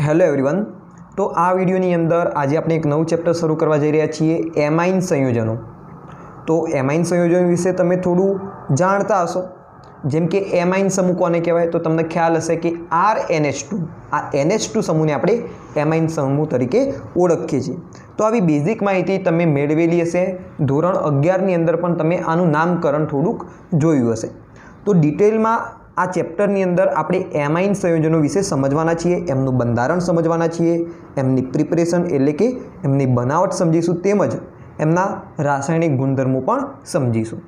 Hello everyone. तो आ वीडियोनी अंदर आज આપણે એક નવું ચેપ્ટર શરૂ કરવા જઈ રહ્યા છીએ એમાઇન સંયોજનો। તો એમાઇન સંયોજનો વિશે તમે થોડું જાણતા હશો, જેમ કે એમાઇન સમૂહ કોને કહેવાય તો તમને ખ્યાલ હશે કે RNH2 આ NH2 સમૂહને આપણે એમાઇન સમૂહ તરીકે ઓળખીએ છીએ। તો આવી બેઝિક માહિતી તમે મેળવેલી હશે, ધોરણ 11 ની અંદર પણ તમે આનું નામકરણ થોડુંક જોયું હશે। તો ડિટેલમાં આ ચેપ્ટરની અંદર આપણે એમાઇન સંયોજનો વિશે સમજવાના છીએ, એમનું બંધારણ સમજવાના છીએ, એમની પ્રિપરેશન એટલે કે એમની બનાવટ સમજીશું, તેમજ એમના રાસાયણિક ગુણધર્મો પણ સમજીશું।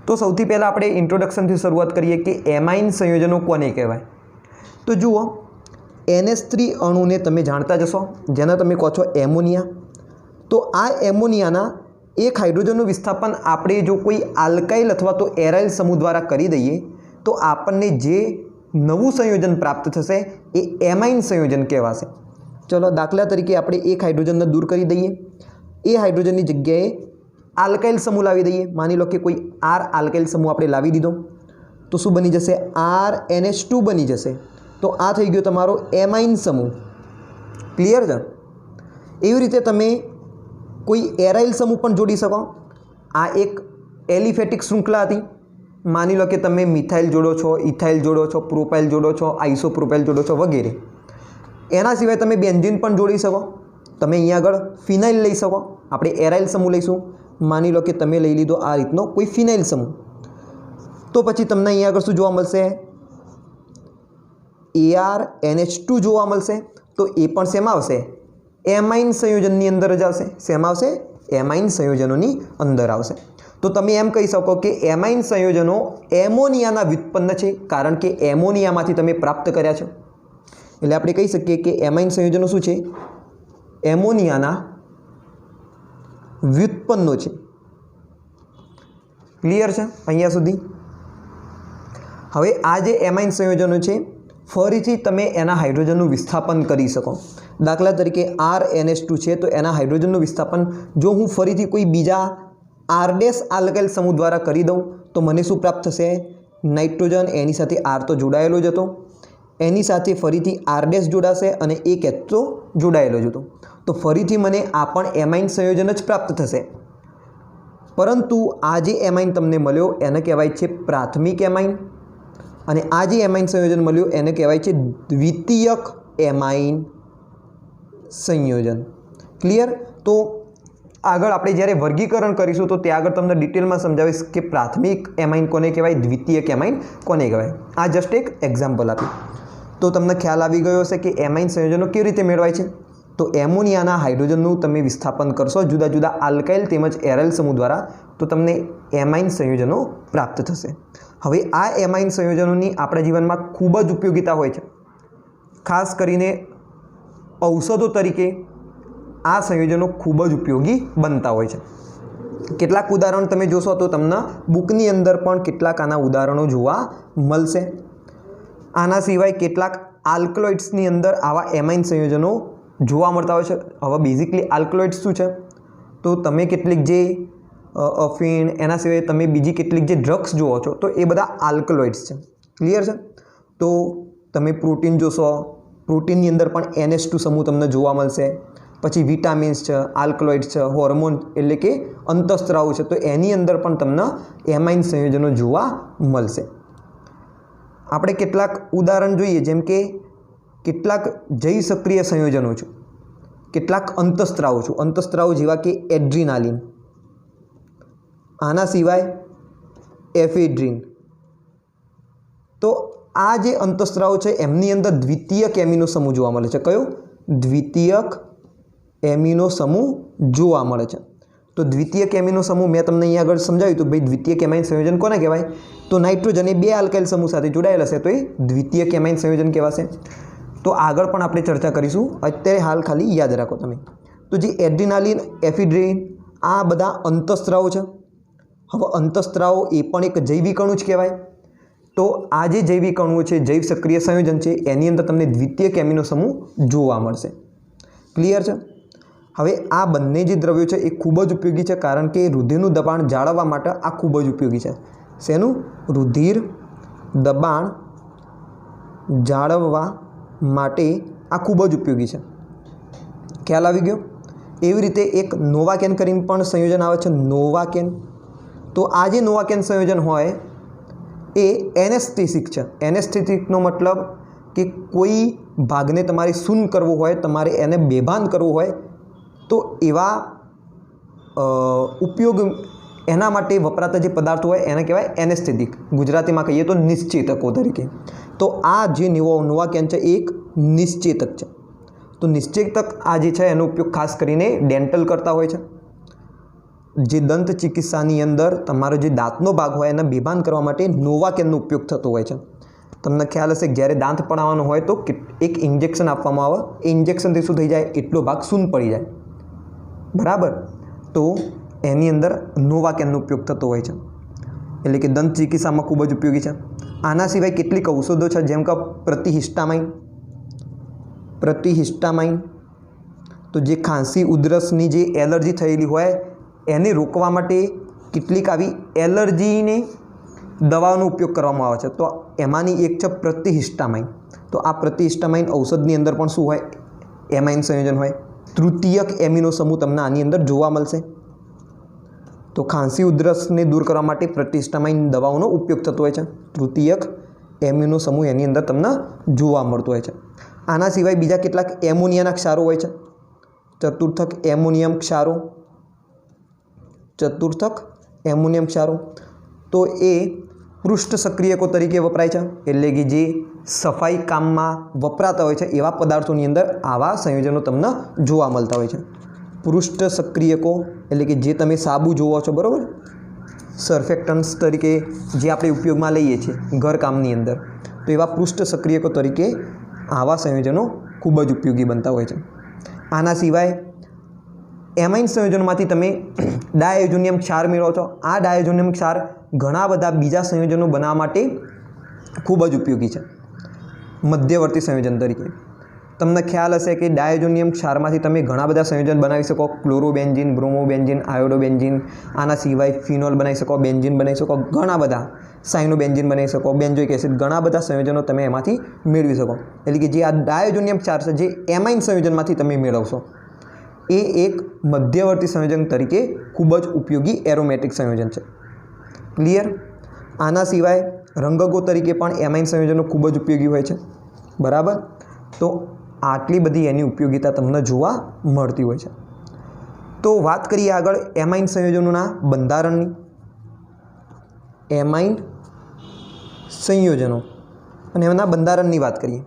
તો સૌથી પહેલાં આપણે ઇન્ટ્રોડક્શનથી શરૂઆત કરીએ કે એમાઇન સંયોજનો કોને કહેવાય। તો જુઓ, NH3 અણુને તમે જાણતા જશો, જેને તમે કહો છો એમોનિયા। તો આ એમોનિયાના એક હાઇડ્રોજનનું વિસ્થાપન આપણે જો કોઈ આલ્કાઇલ અથવા તો એરાઇલ સમૂહ દ્વારા કરી દઈએ તો આપણને જે નવું સંયોજન પ્રાપ્ત થશે એ એમાઇન સંયોજન કહેવાશે। ચલો દાખલા તરીકે આપણે એક હાઇડ્રોજનને દૂર કરી દઈએ, એ હાઇડ્રોજનની જગ્યાએ આલ્કાઇલ સમૂહ લાવી દઈએ। માની લો કે કોઈ R આલ્કાઇલ સમૂહ આપણે લાવી દીધો તો શું બની જશે? RNH2 બની જશે। તો આ થઈ ગયો તમારો એમાઇન સમૂહ। ક્લિયર છે? એવી રીતે તમે કોઈ એરાઇલ સમૂહ પણ જોડી શકો। આ એક એલિફેટિક શૃંખલા હતી। માની લો કે તમે મિથાઇલ જોડો છો, ઇથાઇલ જોડો છો, પ્રોપાઇલ જોડો છો, આઇસોપ્રોપાઇલ જોડો છો વગેરે। એના સિવાય તમે બેન્ઝીન પણ જોડી શકો। તમે અહીંયા આગળ ફિનાઇલ લઈ શકો, આપણે એરાઇલ સમૂહ લઈશું। માની લો કે તમે લઈ લીધો આ રીતનો કોઈ ફિનાઇલ સમૂહ, તો પછી તમને અહીંયા આગળ શું જોવા મળશે? ArNH2 જોવા મળશે। તો એ પણ શેમાં આવશે? એમાઇન સંયોજનની અંદર જ આવશે। શેમાં આવશે? એમાઇન સંયોજનોની અંદર આવશે। તો તમે એમ કહી શકો કે એમાઇન સંયોજનો એમોનિયાના વ્યુત્પન્ન છે, કારણ કે એમોનિયામાંથી તમે પ્રાપ્ત કર્યા છે। એટલે આપણે કહી શકીએ કે એમાઇન સંયોજનો શું છે? એમોનિયાના વ્યુત્પન્નો છે। ક્લિયર છે અહીંયા સુધી? હવે આ જે એમાઇન સંયોજનો છે ફરીથી તમે એના હાઇડ્રોજનનું વિસ્થાપન કરી શકો। દાખલા તરીકે RNH2 છે તો એના હાઇડ્રોજનનું વિસ્થાપન જો હું ફરીથી કોઈ બીજા R' આલ્કાઇલ સમૂહ દ્વારા કરી દઉં તો મને શું પ્રાપ્ત થશે? નાઇટ્રોજન, એની સાથે R તો જોડાયેલો જ હતો, એની સાથે ફરીથી R' જોડાશે અને એક H તો જોડાયેલો જ હતો। તો ફરીથી મને આ પણ એમાઇન સંયોજન જ પ્રાપ્ત થશે। પરંતુ આ જે એમાઇન તમને મળ્યો એને કહેવાય છે પ્રાથમિક એમાઇન, અને આ જે એમાઇન સંયોજન મળ્યું એને કહેવાય છે દ્વિતીયક એમાઇન સંયોજન। ક્લિયર? તો આગળ આપણે જ્યારે વર્ગીકરણ કરીશું તો ત્યાં આગળ તમને ડિટેલમાં સમજાવીશ કે પ્રાથમિક એમાઇન કોને કહેવાય, દ્વિતીયક એમાઇન કોને કહેવાય। આ જસ્ટ એક એક્ઝામ્પલ આપ્યું તો તમને ખ્યાલ આવી ગયો હશે કે એમાઇન સંયોજનો કેવી રીતે મેળવાય છે। તો એમોનિયાના હાઇડ્રોજનનું તમે વિસ્થાપન કરશો જુદા જુદા આલ્કાઇલ તેમજ એરાઇલ સમૂહ દ્વારા તો તમને એમાઇન સંયોજનો પ્રાપ્ત થશે। હવે આ એમાઇન સંયોજનોની આપણા જીવનમાં ખૂબ જ ઉપયોગિતા હોય છે, ખાસ કરીને ઔષધો તરીકે આ સંયોજનો ખૂબ જ ઉપયોગી બનતા હોય છે। કેટલાક ઉદાહરણ તમે જોશો તો તમને બુકની અંદર પણ કેટલાક આના ઉદાહરણો જોવા મળશે। આના સિવાય કેટલાક આલ્કલોઇડ્સની અંદર આવા એમાઇન સંયોજનો જોવા મળતા હોય છે। હવે બેઝિકલી આલ્કલોઇડ્સ શું છે? તો તમે કેટલીક જે અફીણ, એના સિવાય તમે બીજી કેટલીક જે ડ્રગ્સ જુઓ છો તો એ બધા આલ્કલોઇડ્સ છે। ક્લિયર છે? તો તમે પ્રોટીન જોશો, પ્રોટીનની અંદર પણ NH2 સમૂહ તમને જોવા મળશે। પછી વિટામિન્સ છે, આલ્કલોઇડ્સ છે, હોર્મોન એટલે કે અંતઃસ્ત્રાવ છે, તો એની અંદર પણ તમને એમાઇન સંયોજનો જોવા મળશે। આપણે કેટલાક ઉદાહરણ જોઈએ, જેમ કે કેટલાક જૈવ સક્રિય સંયોજનો છે, કેટલાક અંતઃસ્ત્રાવો છે, અંતઃસ્ત્રાવો જેવા કે એડ્રીનાલિન, આના સિવાય એફેડ્રીન। તો આ જે અંતઃસ્ત્રાવો છે એમની અંદર દ્વિતીયક એમિનો સમૂહ જોવા મળે છે। કયો? દ્વિતીયક એમિનો સમૂહ જોવા મળે છે। તો દ્વિતીયક એમિનો સમૂહ મેં તમને અહીંયા આગળ સમજાવ્યું તો ભાઈ દ્વિતીયક એમાઇન સંયોજન કોને કહેવાય? તો નાઇટ્રોજન એ બે આલ્કાઇલ સમૂહ સાથે જોડાયેલા હશે તો એ દ્વિતીયક એમાઇન સંયોજન કહેવાશે। તો આગળ પણ આપણે ચર્ચા કરીશું, અત્યારે હાલ ખાલી યાદ રાખો તમે। તો જે એડ્રીનાલિન, એફિડ્રીન આ બધા અંતઃસ્ત્રાવો છે। હવે અંતઃસ્ત્રાવો એ પણ એક જૈવિક અણુ જ કહેવાય। તો આ જે જૈવિક અણુઓ છે, જૈવ સક્રિય સંયોજન છે, એની અંદર તમને દ્વિતીયક એમિનો સમૂહ જોવા મળશે। ક્લિયર છે? હવે આ બંને જે દ્રવ્યો છે એ ખૂબ જ ઉપયોગી છે, કારણ કે રુધિરનું દબાણ જાળવવા માટે આ ખૂબ જ ઉપયોગી છે। શેનું? રુધિર દબાણ જાળવવા માટે આ ખૂબ જ ઉપયોગી છે. ખ્યાલ આવી ગયો. એવી રીતે એક નોવાકેન કરીને પણ સંયોજન આવે છે, નોવાકેન. તો આ જે નોવાકેન સંયોજન હોય એ એનેસ્થેટિક છે. એનેસ્થેટિકનો મતલબ કે કોઈ ભાગને તમારે શૂન્ય કરવો હોય, તમારે એને બેભાન કરવું હોય તો એવા ઉપયોગ એના માટે વપરાતા જે પદાર્થો હોય એને કહેવાય એનેસ્થેટિક. ગુજરાતીમાં કહીએ તો નિશ્ચેતકો તરીકે. તો આ જે નોવાકેન છે એ એક નિશ્ચેતક છે. તો નિશ્ચેતક આ જે છે એનો ઉપયોગ ખાસ કરીને ડેન્ટલ કરતા હોય છે. જે દંત ચિકિત્સાની અંદર તમારો જે દાંતનો ભાગ હોય એને બેભાન કરવા માટે નોવાકેનનો ઉપયોગ થતો હોય છે. તમને ખ્યાલ હશે જ્યારે દાંત પડાવવાનો હોય તો એક ઇન્જેક્શન આપવામાં આવે. એ ઇન્જેક્શનથી શું થઈ જાય, એટલો ભાગ શૂન્ય પડી જાય. બરાબર. તો એની અંદર નોવાકેનનો ઉપયોગ થતો હોય છે. એટલે કે દંત ચિકિત્સામાં ખૂબ જ ઉપયોગી છે. આના સિવાય કેટલીક ઔષધો છે, જેમ કે પ્રતિહિસ્ટામાઇન. તો જે ખાંસી ઉધરસની જે એલર્જી થયેલી હોય એને રોકવા માટે કેટલીક આવી એલર્જીને દવાઓનો ઉપયોગ કરવામાં આવે છે. તો એમાંની એક છે પ્રતિહિસ્ટામાઇન. તો આ પ્રતિહિસ્ટામાઇન ઔષધની અંદર પણ શું હોય, એમાઇન સંયોજન હોય. તૃતીયક એમિનો સમૂહ તમને આની અંદર જોવા મળશે. તો ખાંસી ઉધરસને દૂર કરવા માટે પ્રતિહિસ્ટામાઇન દવાઓનો ઉપયોગ થતો હોય છે. તૃતીયક એમિનો સમૂહ એની અંદર તમને જોવા મળતો હોય છે. આના સિવાય બીજા કેટલાક એમોનિયાના ક્ષારો હોય છે. ચતુર્થક એમોનિયમ ક્ષારો. તો એ પૃષ્ઠ સક્રિયકો તરીકે વપરાય છે. એટલે કે જે સફાઈ કામમાં વપરાતા હોય છે એવા પદાર્થોની અંદર આવા સંયોજનો તમને જોવા મળતા હોય છે. પૃષ્ઠ સક્રિયકો એટલે કે જે તમે સાબુ જોવો છો, બરાબર, સર્ફેક્ટન્ટ્સ તરીકે જે આપણે ઉપયોગમાં લઈએ છીએ ઘરકામની અંદર, તો એવા પૃષ્ઠ સક્રિયકો તરીકે આવા સંયોજનો ખૂબ જ ઉપયોગી બનતા હોય છે. આના સિવાય એમાઇન સંયોજનોમાંથી તમે ડાયઝોનિયમ ક્ષાર મેળવો છો. આ ડાયઝોનિયમ ક્ષાર ઘણા બધા બીજા સંયોજનો બનાવવા માટે ખૂબ જ ઉપયોગી છે, મધ્યવર્તી સંયોજન તરીકે. તમને ખ્યાલ હશે કે ડાયઝોનિયમ ક્ષારમાંથી તમે ઘણા બધા સંયોજન બનાવી શકો. ક્લોરોબેન્ઝીન, બ્રોમોબેન્ઝીન, આયોડોબેન્ઝીન. આના સિવાય ફિનોલ બનાવી શકો, બેન્ઝીન બનાવી શકો, ઘણા બધા સાયનોબેન્ઝીન બનાવી શકો, બેન્ઝોઇક એસિડ, ઘણા બધા સંયોજનો તમે એમાંથી મેળવી શકો. એટલે કે જે આ ડાયઝોનિયમ ક્ષાર છે જે એમાઇન સંયોજનમાંથી તમે મેળવશો એ એક મધ્યવર્તી સંયોજન તરીકે ખૂબ જ ઉપયોગી એરોમેટિક સંયોજન છે. ક્લિયર. આના સિવાય રંગકો તરીકે પણ એમાઇન સંયોજનો ખૂબ જ ઉપયોગી હોય છે. બરાબર. તો આટલી બધી એની ઉપયોગિતા તમને જોવા મળતી હોય છે. તો વાત કરીએ આગળ એમાઇન સંયોજનોના બંધારણની. એમાઇન સંયોજનો અને એમના બંધારણની વાત કરીએ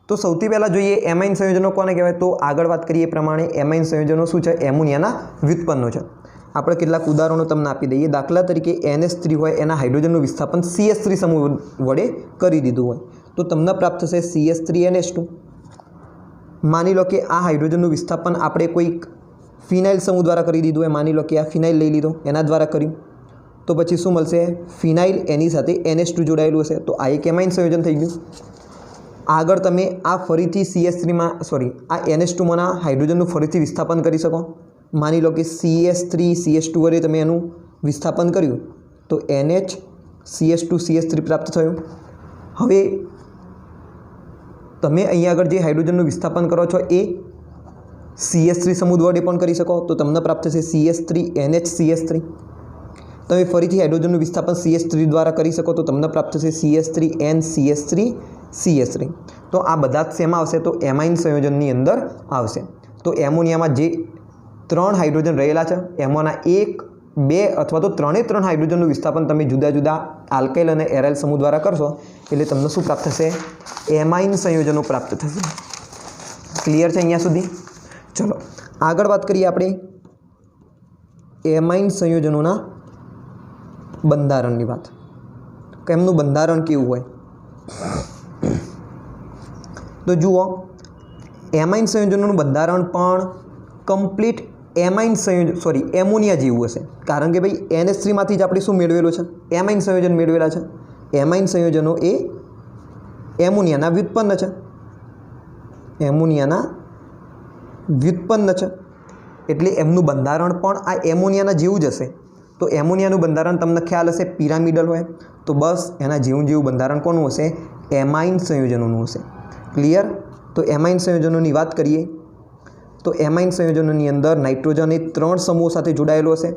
તો સૌથી પહેલાં જોઈએ એમાઇન સંયોજનો કોને કહેવાય. તો આગળ વાત કરીએ એ પ્રમાણે એમાઇન સંયોજનો શું છે, એમોનિયાના વ્યુત્પન્નો છે. આપણે કેટલાક ઉદાહરણો તમને આપી દઈએ. દાખલા તરીકે NH3 હોય એના હાઇડ્રોજનનું વિસ્થાપન CH3 સમૂહ વડે કરી દીધું હોય તો તમને પ્રાપ્ત થશે CH3NH2. માની લો કે આ હાઇડ્રોજનનું વિસ્થાપન આપણે કોઈ ફિનાઇલ સમૂહ દ્વારા કરી દીધું હોય. માની લો કે આ ફિનાઇલ લઈ લીધો, એના દ્વારા કર્યું તો પછી શું મળશે, ફિનાઇલ એની સાથે NH2 જોડાયેલું હશે. તો આ એક એમાઇન સંયોજન થઈ ગયું. આગળ તમે આ ફરીથી CH3માં આ NH2માંના હાઇડ્રોજનનું ફરીથી વિસ્થાપન કરી શકો. માની લો કે CH3CH2 વડે તમે એનું વિસ્થાપન કર્યું તો NH CH2CH3 પ્રાપ્ત થયું. હવે તમે અહીંયા આગળ જે હાઇડ્રોજનનું વિસ્થાપન કરો છો એ CH3 સમૂહ વડે પણ કરી શકો તો તમને પ્રાપ્ત થશે CH3NHCH3. તમે ફરીથી હાઇડ્રોજનનું વિસ્થાપન CH3 દ્વારા કરી શકો તો તમને પ્રાપ્ત થશે CH3NCH3CH3. તો આ બધા જ શેમાં આવશે, તો એમાઇન સંયોજનની અંદર આવશે. તો એમોનિયામાં જે 3 હાઇડ્રોજન રહેલા છે એમાંના 1, 2 અથવા તો 3 હાઇડ્રોજનનું વિસ્થાપન તમે જુદા જુદા આલ્કાઇલ અને એરાઇલ સમૂહ દ્વારા કરશો એટલે તમને શું પ્રાપ્ત થશે, એમાઇન સંયોજનો પ્રાપ્ત થશે. ક્લિયર છે અહીંયા સુધી? ચલો આગળ વાત કરીએ આપણે એમાઇન સંયોજનોના બંધારણની વાત. કે એમનું બંધારણ કેવું હોય તો જુઓ, એમાઇન સંયોજનોનું બંધારણ પણ કમ્પ્લીટ એમોનિયા જેવું હશે. કારણ કે ભાઈ NH3માંથી જ આપણે શું મેળવેલું છે, એમાઇન સંયોજન મેળવેલા છે. એમાઇન સંયોજનો એ એમોનિયાના વ્યુત્પન્ન છે. એટલે એમનું બંધારણ પણ આ એમોનિયાના જેવું જ હશે. તો એમોનિયાનું બંધારણ તમને ખ્યાલ હશે પિરામિડલ હોય તો બસ એના જેવું બંધારણ કોનું હશે, એમાઇન સંયોજનોનું હશે. ક્લિયર? તો એમાઇન સંયોજનોની વાત કરીએ તો એમાઇન સંયોજનોની અંદર નાઇટ્રોજન એ 3 સમૂહો સાથે જોડાયેલો હશે।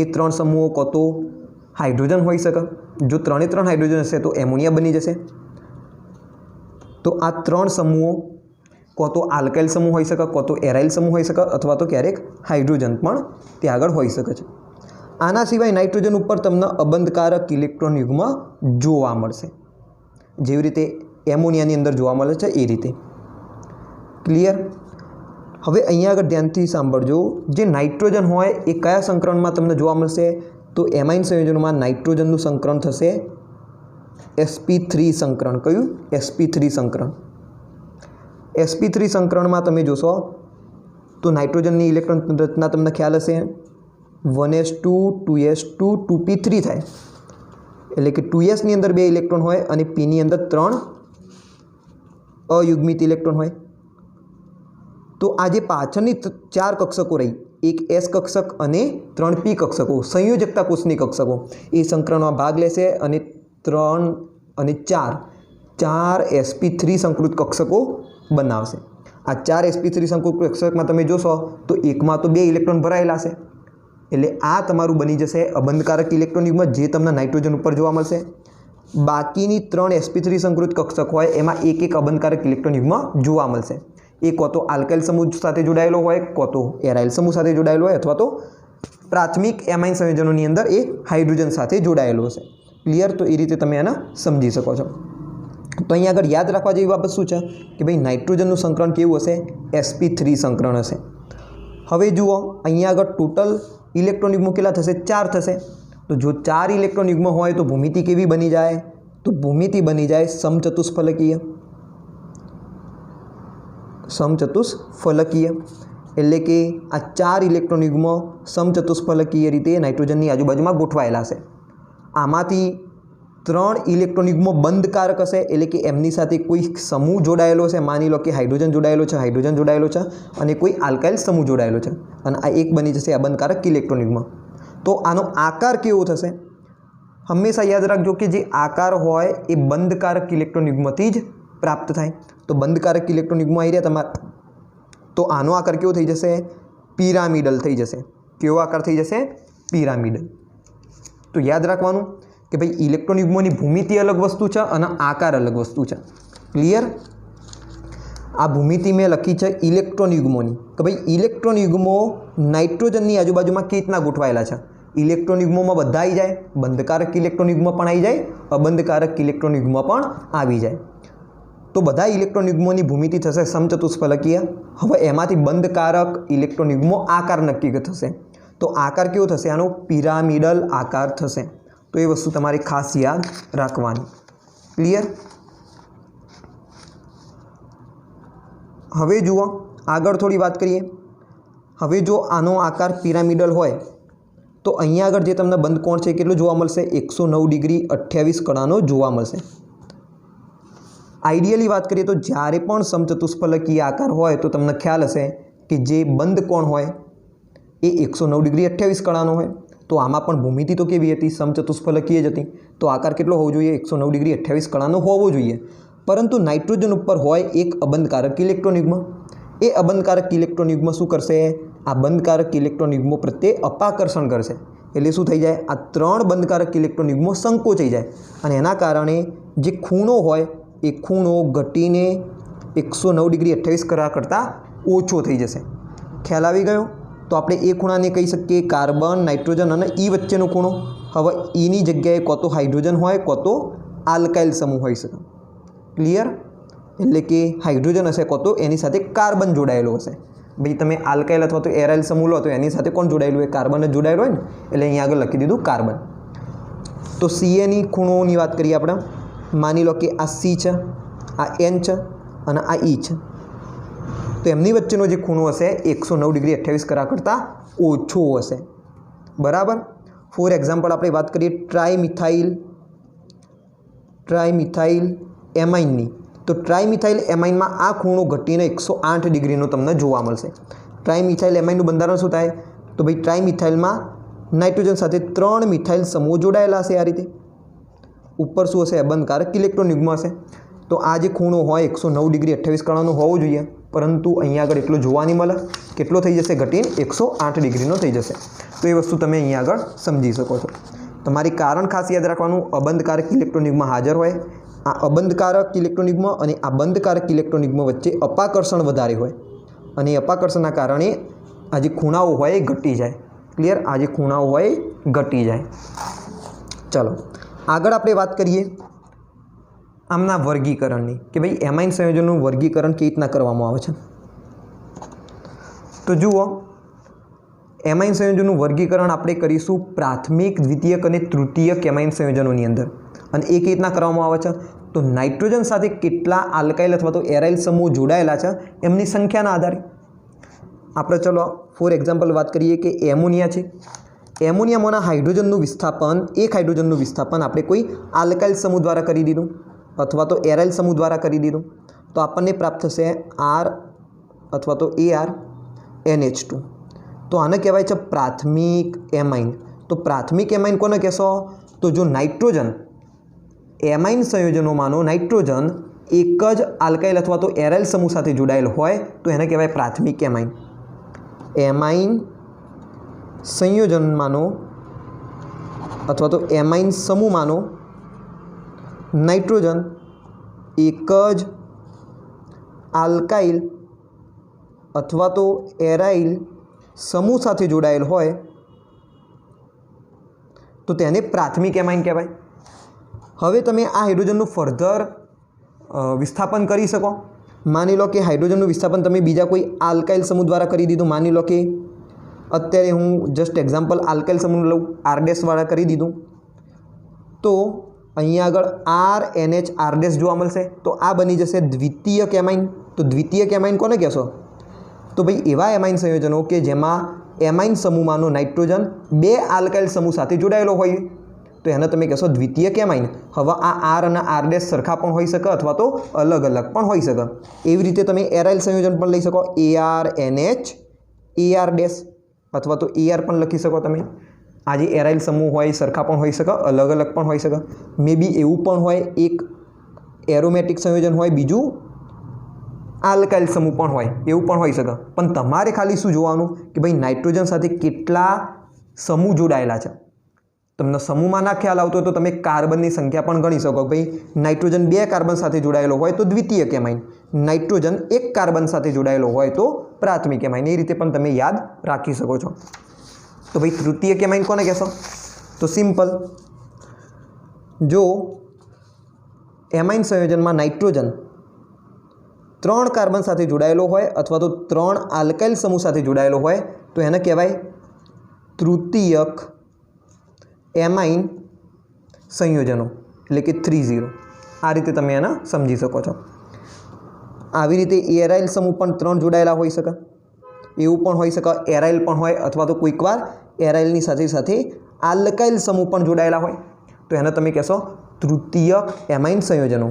એ 3 સમૂહો કાં તો હાઇડ્રોજન હોઈ શકે, જો 3 હાઇડ્રોજન હશે તો એમોનિયા બની જશે। તો આ 3 સમૂહો કાં તો આલ્કાઇલ સમૂહ હોઈ શકે, કાં તો એરાઇલ સમૂહ હોઈ શકે, અથવા તો ક્યારેક હાઇડ્રોજન પણ ત્યાં આગળ હોઈ શકે છે। આના સિવાય નાઇટ્રોજન ઉપર તમને અબંધકારક ઇલેક્ટ્રોન યુગ્મ જોવા મળશે, જેવી રીતે એમોનિયાની અંદર જોવા મળે છે એ રીતે। ક્લિયર? હવે અહીંયા આગળ ધ્યાનથી સાંભળજો, જે નાઇટ્રોજન હોય એ કયા સંકરણમાં તમને જોવા મળશે? તો એમાઇન સંયોજનોમાં નાઇટ્રોજનનું સંકરણ થશે sp3 સંકરણ। કયું? sp3 સંકરણ। sp3 સંકરણમાં તમે જોશો તો નાઇટ્રોજનની ઇલેક્ટ્રોન રચના તમને ખ્યાલ હશે, 1s2 2s2 2p3 થાય, એટલે કે 2s ની અંદર 2 ઇલેક્ટ્રોન હોય અને p ની અંદર 3 અયુગ્મિત ઇલેક્ટ્રોન હોય। તો આ જે પાછળની 4 કક્ષકો રહી, એક s કક્ષક અને 3 p કક્ષકો, સંયોજકતા કોષની કક્ષકો, એ સંકરણમાં ભાગ લેશે અને 3 અને 4 sp3 સંકૃત કક્ષકો બનાવશે। આ 4 sp3 સંકૃત કક્ષકમાં તમે જોશો તો એકમાં તો 2 ઇલેક્ટ્રોન ભરાયેલા છે, એટલે આ તમારું બની જશે અબંધકારક ઇલેક્ટ્રોન યુગ્મ, જે તમને નાઇટ્રોજન ઉપર જોવા મળશે। બાકીની 3 sp3 સંકૃત કક્ષક હોય એમાં એક અબંધકારક ઇલેક્ટ્રોન યુગ્મ જોવા મળશે। એ કાં તો આલ્કાઇલ સમૂહ સાથે જોડાયેલો હોય, કાં તો એરાઇલ સમૂહ સાથે જોડાયેલો હોય, અથવા તો પ્રાથમિક એમાઇન સંયોજનોની અંદર એ હાઇડ્રોજન સાથે જોડાયેલો હશે। ક્લિયર? તો એ રીતે તમે આને સમજી શકો છો। તો અહીંયા આગળ યાદ રાખવા જેવી બાબત શું છે કે ભાઈ નાઇટ્રોજનનું સંકરણ કેવું હશે? sp3 સંકરણ હશે। હવે જુઓ અહીંયા આગળ ટોટલ ઇલેક્ટ્રોન યુગ્મો કેટલા થશે? 4 થશે। તો જો 4 ઇલેક્ટ્રોન યુગ્મ હોય તો ભૂમિતિ કેવી બની જાય? તો ભૂમિતિ બની જાય સમચતુષ્ફલકીય। સમચતુષ્ફલકીય એટલે કે આ 4 ઇલેક્ટ્રોન યુગ્મ સમચતુષ્ફલકીય રીતે નાઇટ્રોજનની આજુબાજુમાં ગોઠવાયેલા છે। આમાંથી 3 ઇલેક્ટ્રોન યુગ્મ બંધકારક હશે, એટલે કે એમની સાથે કોઈ સમૂહ જોડાયેલો છે, માની લો કે હાઇડ્રોજન જોડાયેલો છે અને કોઈ આલ્કાઇલ સમૂહ જોડાયેલો છે, અને આ એક બની જશે અબંધકારક ઇલેક્ટ્રોન યુગ્મ। તો આનો આકાર કેવો થશે? હંમેશા યાદ રાખજો કે જે આકાર હોય એ બંધકારક ઇલેક્ટ્રોન યુગ્મથી જ પ્રાપ્ત થાય। તો બંધકારક ઇલેક્ટ્રોન યુગ્મ આવી રહ્યા તમારા, તો આનો આકાર કેવો થઈ જશે? પિરામિડલ થઈ જશે। કેવો આકાર થઈ જશે? પિરામિડલ। તો યાદ રાખવાનું કે ભાઈ ઇલેક્ટ્રોન યુગ્મોની ભૂમિતિ અલગ વસ્તુ છે અને આકાર અલગ વસ્તુ છે। ક્લિયર? આ ભૂમિતિ મેં લખી છે ઇલેક્ટ્રોન યુગ્મોની, કે ભાઈ ઇલેક્ટ્રોન યુગ્મો નાઇટ્રોજનની આજુબાજુમાં કેવી રીતના ગોઠવાયેલા છે। ઇલેક્ટ્રોન યુગ્મોમાં બધા આવી જાય, બંધકારક ઇલેક્ટ્રોન યુગ્મ પણ આવી જાય, અબંધકારક ઇલેક્ટ્રોન યુગ્મ પણ આવી જાય। તો બધા ઇલેક્ટ્રોન યુગ્મોની ભૂમિતિ થશે સમચતુષ્ફલકીય। હવે એમાંથી બંધકારક ઇલેક્ટ્રોન યુગ્મો આકાર નક્કી થશે। તો આકાર કેવો થશે? આનો પિરામિડલ આકાર થશે। તો એ વસ્તુ તમારે ખાસ યાદ રાખવાની। ક્લિયર? હવે જુઓ આગળ થોડી વાત કરીએ। હવે જો આનો આકાર પિરામિડલ હોય તો અહીંયા આગળ જે તમને બંધ કોણ છે કેટલું જોવા મળશે? 109 ડિગ્રી 28 કળાનો જોવા મળશે। આઈડિયલી વાત કરીએ તો જ્યારે પણ સમચતુષ્ફલકીય આકાર હોય તો તમને ખ્યાલ હશે કે જે બંધ કોણ હોય એ 109 ડિગ્રી 28 કળાનો હોય। તો આમાં પણ ભૂમિતિ તો કેવી હતી? સમચતુષ્ફલકીય જ હતી। તો આકાર કેટલો હોવો જોઈએ? 109 ડિગ્રી 28 કળાનો હોવો જોઈએ। પરંતુ નાઇટ્રોજન ઉપર હોય એક અબંધકારક ઇલેક્ટ્રોન યુગ્મ। એ અબંધકારક ઇલેક્ટ્રોન યુગ્મ શું કરશે? આ બંધકારક ઇલેક્ટ્રોન યુગ્મો પ્રત્યે અપાકર્ષણ કરશે। એટલે શું થઈ જાય? આ 3 બંધકારક ઇલેક્ટ્રોન યુગ્મો સંકોચાઈ જાય અને એના કારણે જે ખૂણો હોય એ ખૂણો ઘટીને 109 ડિગ્રી 28 કળા કરતાં ઓછો થઈ જશે। ખ્યાલ આવી ગયો? તો આપણે એ ખૂણાને કહી શકીએ કાર્બન, નાઇટ્રોજન અને ઈ વચ્ચેનો ખૂણો। હવે ઈની જગ્યાએ કાં તો હાઇડ્રોજન હોય, કાં તો આલ્કાઇલ સમૂહ હોઈ શકે। ક્લિયર? એટલે કે હાઇડ્રોજન હશે, કાં તો એની સાથે કાર્બન જોડાયેલો હશે। ભાઈ તમે આલ્કાઇલ અથવા તો એરાઇલ સમૂહ લો તો એની સાથે કોણ જોડાયેલું હોય? કાર્બન જ જોડાયેલો હોય ને, એટલે અહીંયા આગળ લખી દીધું કાર્બન। તો CAની ખૂણોની વાત કરીએ આપણે, માની લો કે આ C છે, આ N છે અને આ E છે। તો એમની વચ્ચેનો જે ખૂણો હશે 109 ડિગ્રી 28 કળા કરતાં ઓછો હશે। બરાબર? ફોર એક્ઝામ્પલ આપણે વાત કરીએ ટ્રાઇમિથાઇલ એમાઇનની, તો ટ્રાઇમિથાઇલ એમાઇનમાં આ ખૂણો ઘટીને 108 ડિગ્રીનો તમને જોવા મળશે। ટ્રાઇમિથાઇલ એમાઇનનું બંધારણ શું થાય? તો ભાઈ ટ્રાઇમિથાઇલમાં નાઇટ્રોજન સાથે 3 મિથાઇલ સમૂહ જોડાયેલા હશે। આ રીતે ઉપર શું હશે? અબંધકારક ઇલેક્ટ્રોન યુગ્મ હશે। तो आ जे खूणो होय 109 डिग्री 28 कलानो होवो जोईए, परंतु अहींया आगळ एटलो जोवा नहीं मळे। केटलो थई जशे? घटीने 108 डिग्रीनो थई जशे। तो ये वस्तु तमे अहींया आगळ समजी शको छो। तमारी कारण खास याद राखवानुं, अबंधकारक इलेक्ट्रॉन युग्म हाजर होय। आ अबंधकारक इलेक्ट्रॉन युग्म अने आ बंधकारक इलेक्ट्रॉन युग्म वच्चे अपाकर्षण वधारे होय अने अपाकर्षणना कारणे आ जे खूणाओ होय ए घटी जाय। क्लियर? आ जे खूणाओ होय ए घटी जाय। चलो आगळ आपणे वात करीए आमना वर्गीकरणनी कि भाई एमाइन संयोजनों वर्गीकरण केवी रीतना करवामां आवे छे। तो जुओ, एमाइन संयोजनों वर्गीकरण आपणे करीशुं प्राथमिक, द्वितीयक अने तृतीयक एमाइन संयोजनोनी अंदर। अने ए केवी रीतना करवामां आवे छे? तो नाइट्रोजन साथे केटला आल्काइल अथवा तो एराइल समूह जोडायेला छे एमनी संख्याना आधारे। आपणे चलो फॉर एक्जाम्पल बात करिए कि एमोनिया छे। एमोनियामांना हाइड्रोजननुं विस्थापन, एक हाइड्रोजननुं विस्थापन आपणे कोई आल्काइल समूह द्वारा करी दीधुं अथवा तो एराइल समूह द्वारा करी दीधुं, तो आपने प्राप्त थशे आर अथवा तो ArNH2। तो आने कहेवाय छे प्राथमिक एमाइन। तो प्राथमिक एमाइन कोने कहेशो? तो जो नाइट्रोजन एमाइन संयोजनोमांनो नाइट्रोजन एक ज आल्काइल अथवा तो एराइल समूह साथे जोडायेल होय तो एने कहेवाय प्राथमिक एमाइन। एमाइन संयोजनमांनो अथवा तो एमाइन समूहमांनो नाइट्रोजन एक ज आल्काइल अथवा तो एराइल समूह साथे जोडायेल होय तो तेने प्राथमिक एमाइन कहेवाय। हवे तमे आ हाइड्रोजननुं फर्धर विस्थापन करी शको। मानी लो कि हाइड्रोजननुं विस्थापन तमे बीजा कोई आल्काइल समूह द्वारा करी दीधुं। मानी लो कि अत्यारे हूँ जस्ट एक्जाम्पल आल्काइल समूह लऊँ, R- वाळा करी दीधुं, तो अहींया आगळ RNH R- जोवा मळशे। तो आ बनी जशे द्वितीयक एमाइन। तो द्वितीयक एमाइन कोने कहेशो? तो भाई एवा एमाइन संयोजनों के जेमां एमाइन समूहमांनो नाइट्रोजन बे आल्काइल समूह साथे जोडायेलो होय तो एने तमे कहेशो द्वितीयक एमाइन। हवे आ R અને R- सरखा पण होई शके अथवा तो अलग अलग पण होई शके। एवी रीते तमे एराइल संयोजन पण लई शको, ArNH AR- अथवा तो AR पण लखी शको तमे। आ जे एराइल समूह होय सरखा पण होई शके, अलग अलग पण होई शके। मे बी एवुं पण होय एक एरोमेटिक संयोजन होय, बीजुं आल्काइल समूह पण होय, एवुं पण होई शके। पण तमारे खाली शुं जोवानुं कि भाई नाइट्रोजन साथे केटला समूह जोडायेला छे। तमने समूहमां ना ख्याल आवतो तो तमे कार्बननी संख्या पण गणी शको। भाई नाइट्रोजन 2 कार्बन साथे जोडायेलो होय तो द्वितीयक एमाइन, नाइट्रोजन 1 कार्बन साथे जोडायेलो होय तो प्राथमिक एमाइन। ए रीते पण तमे याद राखी शको छो। तो भाई तृतीयक एमाइन कोने कहेशो? तो सिंपल, जो एमाइन संयोजनमां नाइट्रोजन 3 कार्बन साथे जोडायेलो होय अथवा तो 3 आल्काइल समूह साथे जोडायेलो होय तो एने कहेवाय तृतीयक एमाइन संयोजनों, एटले के 30। आ रीते तमे एने समजी शको छो। आवी रीते एराइल समूह पण 3 जोडायेला होई शके, एवुं पण होई शके एराइल पण होय अथवा तो कोईकवार एराइलनी साथे साथे आल्काइल समूह पण जोडायेला होय तो एने तमे कहेशो तृतीयक एमाइन संयोजनों।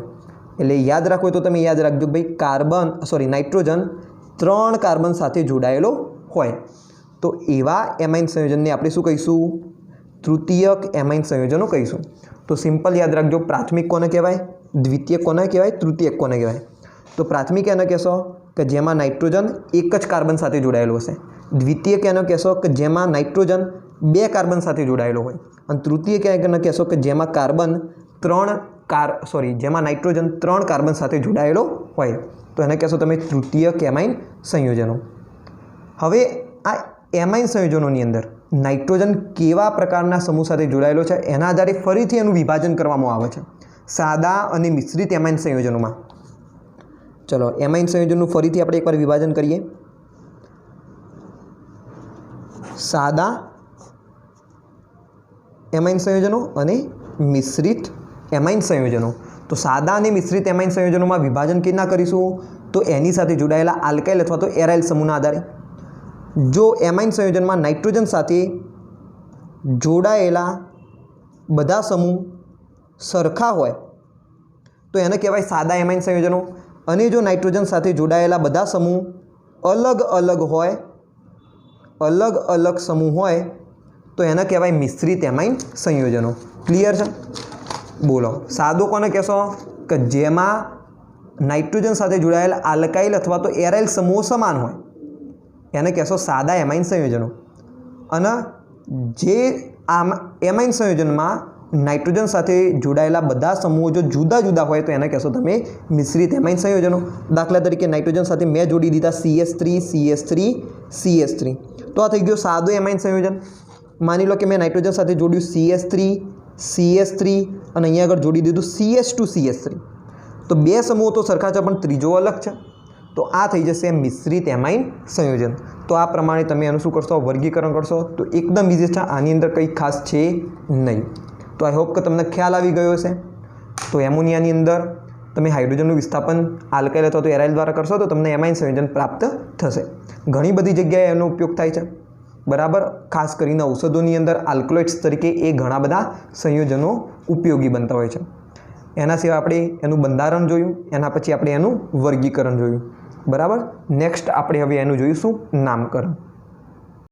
एटले याद राखो तो तमे याद राखजो भाई नाइट्रोजन 3 कार्बन साथे जोडायेलो होय तो एवा एमाइन संयोजनने आपणे शुं कहीशुं? तृतीयक एमाइन संयोजनों कहीशुं। तो सिंपल याद राखजो, प्राथमिक कोने कहेवाय, द्वितीयक कोने कहेवाय, तृतीयक कोने कहेवाय? तो प्राथमिक एने कहेशो कि जेमां नाइट्रोजन एक ज कार्बन साथे जोडायेलो हशे। द्वितीयक एने कहेशो कि जेमां नाइट्रोजन 2 कार्बन साथे जोडायेलो होय। अने तृतीयक एने कहेशो कि जेमां जेमां नाइट्रोजन 3 कार्बन साथे जोडायेलो होय तो एने कहेशो तमे तृतीयक एमाइन संयोजनों। हवे आ एमाइन संयोजनोनी अंदर नाइट्रोजन केवा प्रकारना समूह साथे जोडायेलो छे एना आधारे फरीथी एनुं विभाजन करवामां आवे छे सादा अने मिश्रित एमाइन संयोजनोमां। चलो एमाइन संयोजनों फरीथी आपणे एकवार विभाजन करीए। सादा एमाइन संयोजनों अने मिश्रित एमाइन संयोजनों। तो सादा अने मिश्रित एमाइन संयोजनों में विभाजन केना करीशुं? तो एनी साथे जोडायेला आल्काइल अथवा तो एराइल समूहना आधारे। जो एमाइन संयोजन में नाइट्रोजन साथे जोडायेला बधा समूह सरखा होय तो एने कहेवाय सादा एमाइन संयोजनों। अने जो नाइट्रोजन साथे जोडायेला बधा समूह अलग अलग होय, अलग अलग समूह होय तो एने कहेवाय मिश्रित एमाइन संयोजनों। क्लियर छे? बोलो सादो कोने कहेशो? कि जेमां નાઇટ્રોજન સાથે જોડાયેલ આલ્કાઇલ અથવા તો એરાઇલ સમૂહો સમાન હોય એને કહેશો સાદા એમાઇન સંયોજનો. અને જે એમાઇન સંયોજનમાં નાઇટ્રોજન સાથે જોડાયેલા બધા સમૂહો જો જુદા જુદા હોય તો એને કહેશો તમે મિશ્રિત એમાઇન સંયોજનો. દાખલા તરીકે નાઇટ્રોજન સાથે મેં જોડી દીધા CH3 CH3 CH3, તો આ થઈ ગયો સાદો એમાઇન સંયોજન. માની લો કે મેં નાઇટ્રોજન સાથે જોડ્યું CH3 CH3 અને અહીંયા આગળ જોડી દીધું CH2 CH3, તો બે સમૂહો તો સરખા છે પણ ત્રીજો અલગ છે, તો આ થઈ જશે મિશ્રિત એમાઇન સંયોજન. તો આ પ્રમાણે તમે એનું શું કરશો, વર્ગીકરણ કરશો. તો એકદમ ઇઝી છે, આની અંદર કંઈ ખાસ છે નહીં. તો આઈ હોપ કે તમને ખ્યાલ આવી ગયો હશે. તો એમોનિયાની અંદર તમે હાઇડ્રોજનનું વિસ્થાપન આલ્કાઇલ અથવા તો એરાઇલ દ્વારા કરશો તો તમને એમાઇન સંયોજન પ્રાપ્ત થશે. ઘણી બધી જગ્યાએ એનો ઉપયોગ થાય છે, બરાબર. ખાસ કરીને ઔષધોની અંદર આલ્કલોઇડ્સ તરીકે એ ઘણા બધા સંયોજનો ઉપયોગી બનતા હોય છે. એના સિવાય આપણે એનું બંધારણ જોયું, એના પછી આપણે એનું વર્ગીકરણ જોયું, બરાબર. નેક્સ્ટ આપણે હવે એનું જોઈશું નામકરણ.